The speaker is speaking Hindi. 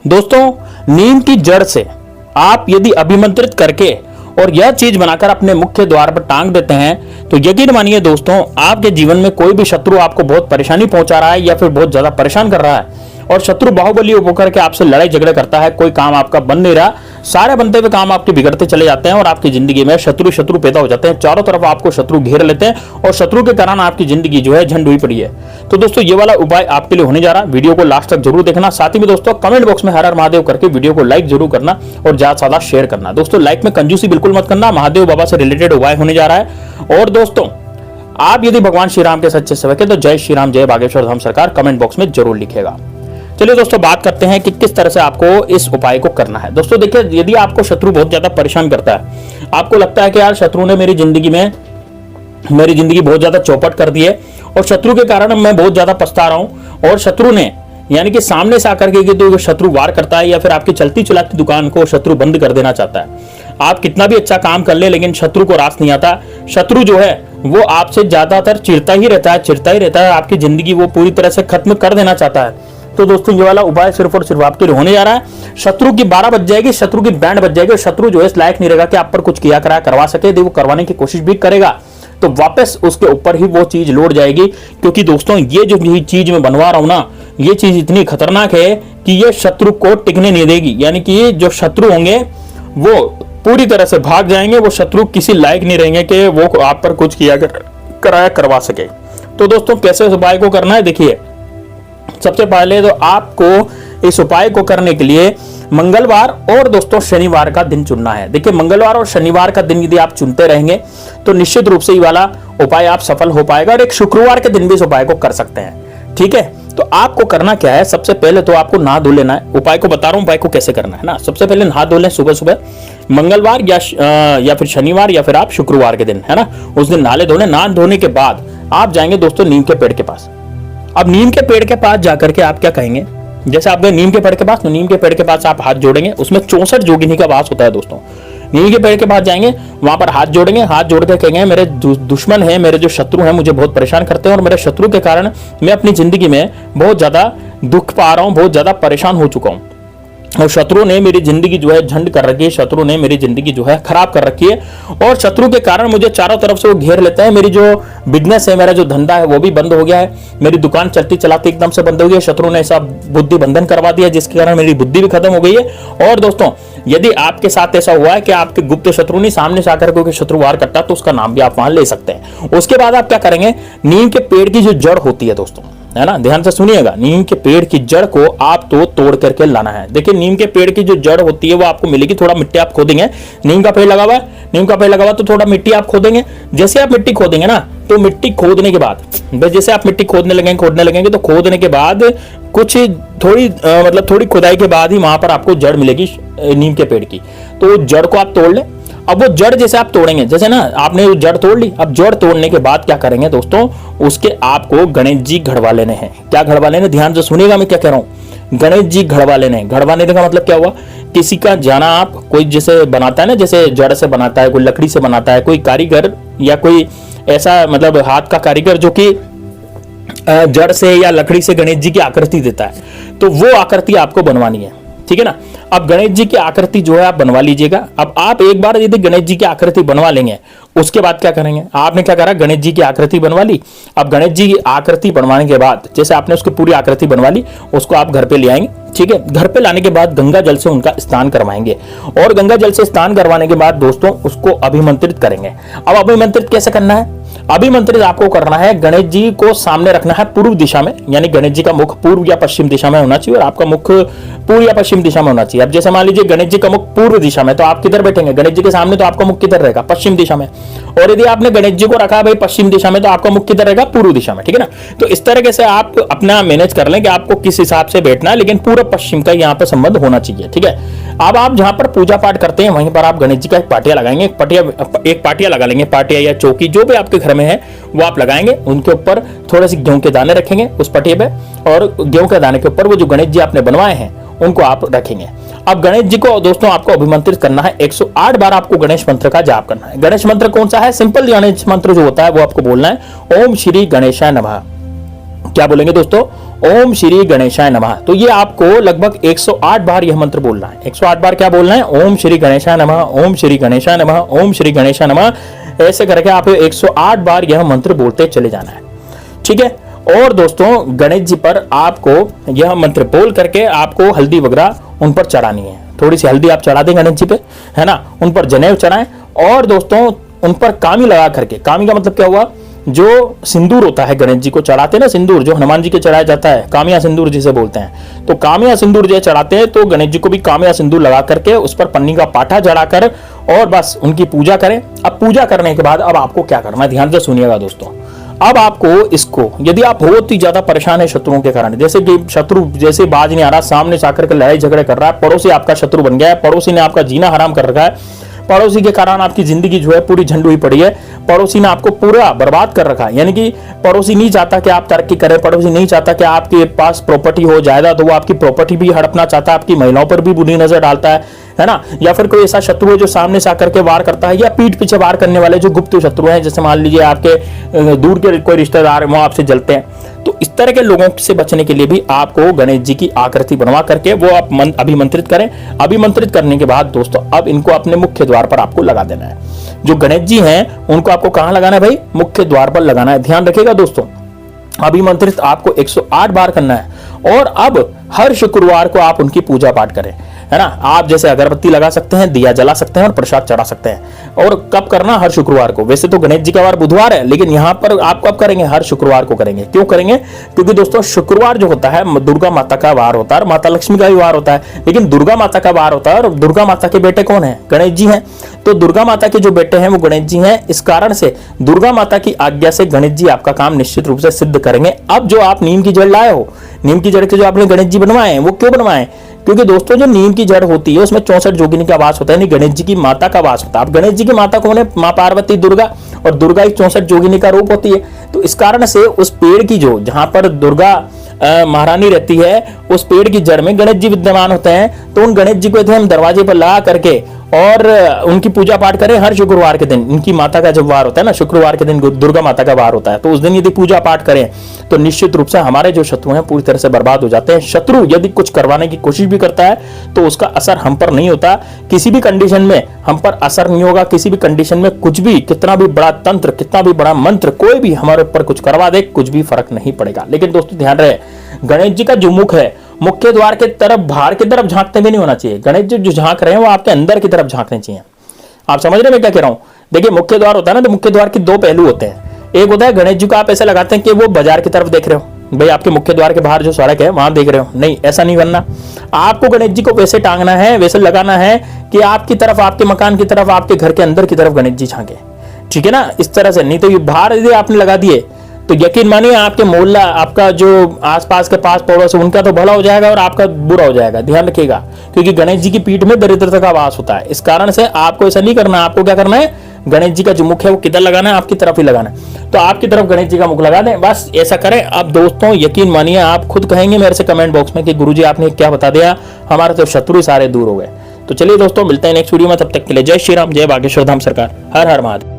दोस्तों, नीम की जड़ से आप यदि अभिमंत्रित करके और यह चीज बनाकर अपने मुख्य द्वार पर टांग देते हैं तो यकीन मानिए दोस्तों, आपके जीवन में कोई भी शत्रु आपको बहुत परेशानी पहुंचा रहा है या फिर बहुत ज्यादा परेशान कर रहा है और शत्रु बाहुबली होकर के आपसे लड़ाई झगड़े करता है, कोई काम आपका बन नहीं रहा, सारे बनते हुए काम आपके बिगड़ते चले जाते हैं और आपकी जिंदगी में शत्रु पैदा हो जाते हैं, चारों तरफ आपको शत्रु घेर लेते हैं और शत्रु के कारण आपकी जिंदगी जो है झंड हुई पड़ी है। तो दोस्तों, ये वाला उपाय आपके लिए होने जा रहा है, वीडियो को लास्ट तक जरूर देखना। साथ ही में दोस्तों, कमेंट बॉक्स में हर हर महादेव करके वीडियो को लाइक जरूर करना और ज्यादा से ज्यादा शेयर करना। दोस्तों, लाइक में कंजूसी बिल्कुल मत करना, महादेव बाबा से रिलेटेड उपाय होने जा रहा है। और दोस्तों, आप यदि भगवान श्री राम के सच्चे सेवक है तो जय श्री राम, जय बागेश्वर धाम सरकार कमेंट बॉक्स में जरूर लिखेगा। चलिए दोस्तों, बात करते हैं कि किस तरह से आपको इस उपाय को करना है। दोस्तों देखिए, यदि आपको शत्रु बहुत ज्यादा परेशान करता है, आपको लगता है कि यार शत्रु ने मेरी जिंदगी बहुत ज्यादा चौपट कर दी है और शत्रु के कारण मैं बहुत ज्यादा पछता रहा हूं और शत्रु ने यानी कि सामने से आकर के तो शत्रु वार करता है या फिर आपकी चलती चलाती दुकान को शत्रु बंद कर देना चाहता है। आप कितना भी अच्छा काम कर ले लेकिन शत्रु को रास नहीं आता, शत्रु जो है वो आपसे ज्यादातर चिढ़ता ही रहता है, आपकी जिंदगी वो पूरी तरह से खत्म कर देना चाहता है। तो दोस्तों, ये वाला उपाय सिर्फ और सिर्फ आपके लिए होने जा रहा है। शत्रु की 12 बज जाएगी, शत्रु की बैंड बज जाएगी और शत्रु जो है इस लायक नहीं रहेगा कि आप पर कुछ किया करा करवा सके। यदि वो करवाने की कोशिश भी करेगा तो वापस उसके ऊपर ही वो चीज लौट जाएगी, क्योंकि दोस्तों ये जो चीज मैं बनवा रहा हूं ना, ये चीज इतनी खतरनाक है कि ये शत्रु को टिकने नहीं देगी। यानी कि जो शत्रु होंगे वो पूरी तरह से भाग जाएंगे, वो शत्रु किसी लायक नहीं रहेंगे कि वो आप पर कुछ किया कराया करवा सके। तो दोस्तों, कैसे उस उपाय को करना है, देखिए सबसे पहले तो आपको इस उपाय को करने के लिए मंगलवार और दोस्तों शनिवार का दिन चुनना है। देखिए, मंगलवार और शनिवार का दिन यदि आप चुनते रहेंगे तो निश्चित रूप से ये वाला उपाय आप सफल हो पाएगा और एक शुक्रवार के दिन भी इस उपाय को कर सकते हैं। ठीक है, तो आपको करना क्या है, सबसे पहले तो आपको नहा धो लेना है। उपाय को बता रहा हूं, उपाय को कैसे करना है ना। सबसे पहले नहा धो लें सुबह सुबह, मंगलवार या फिर शनिवार या फिर आप शुक्रवार के दिन, है ना, उस दिन नहा धो लें। नहा धोने के बाद आप जाएंगे दोस्तों नीम के पेड़ के पास। अब नीम के पेड़ के पास जाकर के आप क्या कहेंगे, जैसे आप गए नीम के पेड़ के पास, तो नीम के पेड़ के पास आप हाथ जोड़ेंगे, उसमें 64 जोगिनी का वास होता है दोस्तों। नीम के पेड़ के पास जाएंगे, वहां पर हाथ जोड़ेंगे, हाथ जोड़ के कहेंगे मेरे दुश्मन है, मेरे जो शत्रु हैं मुझे बहुत परेशान करते हैं और मेरे शत्रु के कारण मैं अपनी जिंदगी में बहुत ज्यादा दुख पा रहा हूं, बहुत ज्यादा परेशान हो चुका हूं और शत्रु ने मेरी जिंदगी जो है झंड कर रखी है, शत्रु ने मेरी जिंदगी जो है खराब कर रखी है और शत्रु के कारण मुझे चारों तरफ से वो घेर लेता है। मेरी जो बिजनेस है, मेरा जो धंधा है वो भी बंद हो गया है, मेरी दुकान चलती चलाती एकदम से बंद हो गई है, शत्रु ने ऐसा बुद्धि बंधन करवा दिया जिसके कारण मेरी बुद्धि भी खत्म हो गई है। और दोस्तों, यदि आपके साथ ऐसा हुआ है कि आपके गुप्त शत्रु नहीं, सामने से आकर कोई शत्रु वार करता है तो उसका नाम भी आप वहां ले सकते हैं। उसके बाद आप क्या करेंगे, नीम के पेड़ की जो जड़ होती है दोस्तों, है ना, ध्यान से सुनिएगा, नीम के पेड़ की जड़ को आप तो तोड़ करके लाना है। देखिए, नीम के पेड़ की जो जड़ होती है वो आपको मिलेगी, थोड़ा मिट्टी आप खोदेंगे, नीम का पेड़ लगा हुआ है, नीम का पेड़ लगा हुआ तो थोड़ा मिट्टी आप खोदेंगे। जैसे आप मिट्टी खोदेंगे ना, तो मिट्टी खोदने के बाद जैसे आप मिट्टी खोदने लगेंगे तो खोदने के बाद कुछ थोड़ी खुदाई के बाद ही वहां पर आपको जड़ मिलेगी नीम के पेड़ की। तो जड़ को आप तोड़ लें। अब वो जड़ जैसे आप तोड़ेंगे, जैसे ना आपने वो जड़ तोड़ ली, अब जड़ तोड़ने के बाद क्या करेंगे दोस्तों, उसके आपको गणेश जी घड़वा लेने हैं। क्या घड़वा लेने, ध्यान से सुनिएगा मैं क्या कह रहा हूं, गणेश जी घड़वा लेने। घड़वा लेने का मतलब क्या हुआ, किसी का जाना आप, कोई जैसे बनाता है ना, जैसे जड़ से बनाता है, कोई लकड़ी से बनाता है, कोई कारीगर या कोई ऐसा मतलब हाथ का कारीगर जो कि जड़ से या लकड़ी से गणेश जी की आकृति देता है, तो वो आकृति आपको बनवानी है। ठीक है ना। अब गणेश जी की आकृति जो है आप बनवा लीजिएगा। अब आप एक बार यदि गणेश जी की आकृति बनवा लेंगे, उसके बाद क्या करेंगे, आपने क्या करा, गणेश जी की आकृति बनवा ली। अब गणेश जी की आकृति बनवाने के बाद, जैसे आपने उसकी पूरी आकृति बनवा ली, उसको आप घर पे ले आएंगे। ठीक है, घर पे लाने के बाद गंगा जल से उनका स्नान करवाएंगे और गंगा जल से स्नान करवाने के बाद दोस्तों उसको अभिमंत्रित करेंगे। अब अभिमंत्रित कैसे करना है, अभिमंत्रित आपको करना है, गणेश जी को सामने रखना है पूर्व दिशा में, यानी गणेश जी का मुख पूर्व या पश्चिम दिशा में होना चाहिए और आपका मुख पूर्व या पश्चिम दिशा में होना चाहिए। अब जैसे मान लीजिए गणेश जी का मुख पूर्व दिशा में, तो आप किधर बैठेंगे, गणेश जी के सामने, तो आपका मुख किधर रहेगा, पश्चिम दिशा में। और यदि आपने गणेश जी को रखा भाई पश्चिम दिशा में, तो आपका मुख किधर रहेगा, पूर्व दिशा में। ठीक है ना। तो इस तरीके से आप अपना मैनेज कर लें कि आपको किस हिसाब से बैठना है, लेकिन पूर्व पश्चिम का यहाँ पर संबंध होना चाहिए। ठीक है। अब आप जहां पर पूजा पाठ करते हैं वहीं पर आप गणेश जी का एक पाटिया लगाएंगे, एक पाटिया लगा लेंगे, पाटिया या चौकी जो भी आपके घर में है वो आप लगाएंगे। उनके ऊपर थोड़े से गेहूं के दाने रखेंगे उस पटिया पे, और गेहूं के दाने के ऊपर वो जो गणेश जी आपने बनवाए हैं उनको आप रखेंगे। अब गणेश जी को दोस्तों आपको अभिमंत्रित करना है, 108 बार आपको गणेश मंत्र का जाप करना है। गणेश मंत्र कौन सा है, सिंपल गणेश मंत्र जो होता है वो आपको बोलना है, ओम श्री गणेशाय नमः। क्या बोलेंगे दोस्तों, ओम श्री गणेशाय नमः। तो ये आपको लगभग 108 बार यह मंत्र बोलना है। 108 बार क्या बोलना है? ओम श्री गणेशाय नमः, ओम श्री गणेशाय नमः, ओम श्री गणेशाय नमः। ऐसे करके आप 108 बार यह मंत्र बोलते चले जाना है, ठीक है। और दोस्तों गणेश जी पर आपको यह मंत्र बोल करके आपको हल्दी वगैरह उन पर चढ़ानी है। थोड़ी सी हल्दी आप चढ़ा दें गणेश जी पे, है ना, उन पर जनेऊ चढ़ाएं। और दोस्तों उन पर कामी लगा करके, कामी का मतलब क्या हुआ? जो सिंदूर होता है गणेश जी को चढ़ाते हैं ना, सिंदूर जो हनुमान जी के चढ़ाया जाता है, कामिया सिंदूर जिसे बोलते हैं। तो कामिया सिंदूर जो चढ़ाते हैं तो गणेश जी को भी कामिया सिंदूर लगा करके उस पर पन्नी का पाठा चढ़ाकर और बस उनकी पूजा करें। अब पूजा करने के बाद अब आपको क्या करना है, ध्यान से सुनिएगा दोस्तों। अब आपको इसको, यदि आप बहुत ही ज्यादा परेशान है शत्रुओं के कारण, जैसे कि शत्रु जैसे बाज नहीं आ रहा, सामने से आकर के लड़ाई झगड़े कर रहा है, पड़ोसी आपका शत्रु बन गया है, पड़ोसी ने आपका जीना हराम कर रखा है, पड़ोसी के कारण आपकी जिंदगी जो है पूरी झंड हुई पड़ी है, पड़ोसी ने आपको पूरा बर्बाद कर रखा है। यानी कि पड़ोसी नहीं चाहता कि आप तरक्की करें, पड़ोसी नहीं चाहता कि आपके पास प्रॉपर्टी हो जाएगा, तो वो आपकी प्रॉपर्टी भी हड़पना चाहता है, आपकी महिलाओं पर भी बुरी नजर डालता है ना। या फिर कोई ऐसा शत्रु है जो सामने से आकर के वार करता है, या पीठ पीछे वार करने वाले जो गुप्त शत्रु हैं, जैसे मान लीजिए आपके दूर के कोई रिश्तेदार वो आपसे जलते हैं। तो इस तरह के लोगों से बचने के लिए भी आपको गणेश जी की आकृति बनवा करके वो आप अभिमंत्रित करें। अभिमंत्रित करने के बाद दोस्तों अब इनको अपने मुख्य द्वार पर आपको लगा देना है। जो गणेश जी हैं उनको आपको कहां लगाना है भाई? मुख्य द्वार पर लगाना है। ध्यान रखिएगा दोस्तों, अभिमंत्रित आपको 108 बार करना है। और अब हर शुक्रवार को आप उनकी पूजा पाठ करें, है ना। आप जैसे अगरबत्ती लगा सकते हैं, दिया जला सकते हैं और प्रसाद चढ़ा सकते हैं। और कब करना? हर शुक्रवार को। वैसे तो गणेश जी का वार बुधवार है, लेकिन यहाँ पर आप कब करेंगे? हर शुक्रवार को करेंगे। क्यों करेंगे? क्योंकि दोस्तों शुक्रवार जो होता है दुर्गा माता का वार होता है, माता लक्ष्मी का भी वार होता है, लेकिन दुर्गा माता का वार होता है। और दुर्गा माता के बेटे कौन है? गणेश जी हैं। तो दुर्गा माता के जो बेटे हैं वो गणेश जी हैं। इस कारण से दुर्गा माता की आज्ञा से गणेश जी आपका काम निश्चित रूप से सिद्ध करेंगे। अब जो आप नीम की जड़ लाए हो, नीम की जड़ के जो आपने गणेश जी बनवाए हैं, वो क्यों बनवाए? क्योंकि दोस्तों जो नीम की जड़ होती है उसमें 64 जोगिनी का वास होता है, यानी गणेश जी की माता का वास होता है। अब गणेश जी की माता कौन है? मां पार्वती दुर्गा, और दुर्गा ही 64 जोगिनी का रूप होती है। तो इस कारण से उस पेड़ की जो जहां पर दुर्गा महारानी रहती है, उस पेड़ की जड़ में गणेश जी विद्यमान होते हैं। तो उन गणेश जी को यदि हम दरवाजे पर लगा करके और उनकी पूजा पाठ करें हर शुक्रवार के दिन, इनकी माता का जब वार होता है ना, शुक्रवार के दिन दुर्गा माता का वार होता है, तो उस दिन यदि पूजा पाठ करें तो निश्चित रूप से हमारे जो शत्रु हैं पूरी तरह से बर्बाद हो जाते हैं। शत्रु यदि कुछ करवाने की कोशिश भी करता है तो उसका असर हम पर नहीं होता, किसी भी कंडीशन में हम पर असर नहीं होगा। किसी भी कंडीशन में कुछ भी, कितना भी बड़ा तंत्र, कितना भी बड़ा मंत्र, कोई भी हमारे ऊपर कुछ करवा दे, कुछ भी फर्क नहीं पड़ेगा। लेकिन दोस्तों ध्यान रहे, गणेश जी का जो मुख है मुख्य द्वार के तरफ, बाहर की तरफ झांकते भी नहीं होना चाहिए। गणेश जी जो झांक रहे हैं वो आपके अंदर की तरफ झांकने चाहिए। आप समझ रहे हैं मैं क्या कह रहा हूं? देखिए मुख्य द्वार होता है ना, तो मुख्य द्वार के दो पहलू होते हैं। एक होता है गणेश जी को आप ऐसे लगाते हैं कि वो बाजार की तरफ देख रहे हो, भाई आपके मुख्य द्वार के बाहर जो सड़क है वहां देख रहे हो, नहीं ऐसा नहीं करना। आपको गणेश जी को वैसे टांगना है, वैसे लगाना है कि आपकी तरफ, आपके मकान की तरफ, आपके घर के अंदर की तरफ गणेश जी झांके, ठीक है ना, इस तरह से। नहीं तो ये बाहर यदि आपने लगा दिए तो यकीन मानिए आपके मोहल्ला, आपका जो आसपास के पास पड़ोस है उनका तो भला हो जाएगा और आपका बुरा हो जाएगा। ध्यान रखिएगा, क्योंकि गणेश जी की पीठ में दरिद्रता का वास होता है। इस कारण से आपको ऐसा नहीं करना। आपको क्या करना है? गणेश जी का जो मुख है वो किधर लगाना है? आपकी तरफ ही लगाना है। तो आपकी तरफ गणेश जी का मुख लगा दें, बस ऐसा करें। अब दोस्तों यकीन मानिए आप खुद कहेंगे मेरे से कमेंट बॉक्स में कि गुरुजी आपने क्या बता दिया, हमारे तो शत्रु सारे दूर हो गए। तो चलिए दोस्तों मिलते हैं नेक्स्ट वीडियो में, तब तक के लिए जय श्री राम, जय बागेश्वर धाम सरकार, हर हर महादेव।